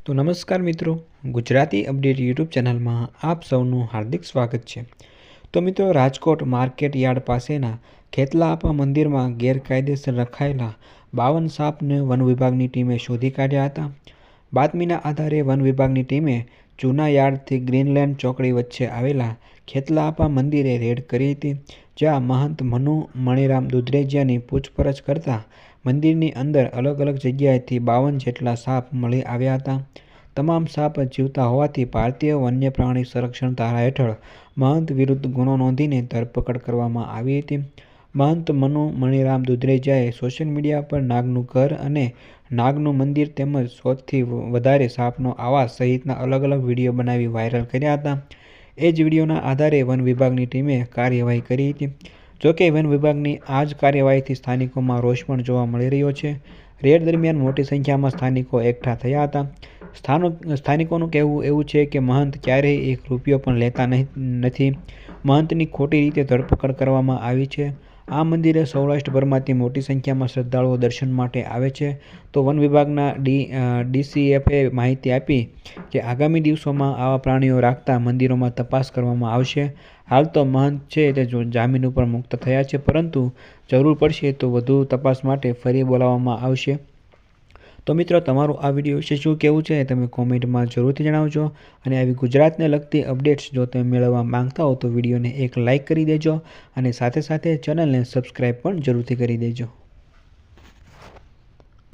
તો નમસ્કાર મિત્રો, ગુજરાતી અપડેટ યુટ્યુબ ચેનલમાં આપ સૌનું હાર્દિક સ્વાગત છે। તો મિત્રો, રાજકોટ માર્કેટ યાર્ડ પાસેના ખેતલાઆપા મંદિરમાં ગેરકાયદેસર રખાયેલા 52 સાપને વન વિભાગની ટીમે શોધી કાઢ્યા હતા। બાતમીના આધારે વન વિભાગની ટીમે જૂના યાર્ડથી ગ્રીનલેન્ડ ચોકડી વચ્ચે આવેલા ખેતલાઆપા મંદિરે રેડ કરી હતી, જ્યાં મહંત મનુ મણિરામ દુધરેજિયાની પૂછપરછ કરતા મંદિરની અંદર અલગ અલગ જગ્યાએથી 52 જેટલા સાપ મળી આવ્યા હતા। તમામ સાપ જીવતા હોવાથી ભારતીય વન્ય પ્રાણી સંરક્ષણ ધારા હેઠળ મહંત વિરુદ્ધ ગુનો નોંધીને ધરપકડ કરવામાં આવી હતી। મહંત મનુ મણિરામ દુધરેજિયાએ સોશિયલ મીડિયા પર નાગનું ઘર અને નાગનું મંદિર તેમજ 100થી વધારે સાપનો આવાસ સહિતના અલગ અલગ વિડીયો બનાવી વાયરલ કર્યા હતા। એ જ વિડીયોના આધારે વન વિભાગની ટીમે કાર્યવાહી કરી હતી। જોકે વન વિભાગની આ જ કાર્યવાહીથી સ્થાનિકોમાં રોષ પણ જોવા મળી રહ્યો છે। રેડ દરમિયાન મોટી સંખ્યામાં સ્થાનિકો એકઠા થયા હતા। સ્થાનિકોનું કહેવું એવું છે કે મહંત ક્યારેય એક રૂપિયો પણ લેતા નથી। મહંતની ખોટી રીતે ધરપકડ કરવામાં આવી છે। આ મંદિરે સૌરાષ્ટ્રભરમાંથી મોટી સંખ્યામાં શ્રદ્ધાળુઓ દર્શન માટે આવે છે। તો વન વિભાગના ડીસીએફએ માહિતી આપી કે આગામી દિવસોમાં આવા પ્રાણીઓ રાખતા મંદિરોમાં તપાસ કરવામાં આવશે। હાલ તો મહંત છે તે જામીન ઉપર મુક્ત થયા છે, પરંતુ જરૂર પડશે તો વધુ તપાસ માટે ફરી બોલાવવામાં આવશે। તો મિત્રો, તમારું આ વિડીયો વિશે શું કહેવું છે તમે કોમેન્ટમાં જરૂરથી જણાવજો। અને આવી ગુજરાતને લગતી અપડેટ્સ જો તમે મેળવવા માંગતા હો તો વિડીયોને એક લાઇક કરી દેજો અને સાથે સાથે ચેનલને સબસ્ક્રાઈબ પણ જરૂરથી કરી દેજો।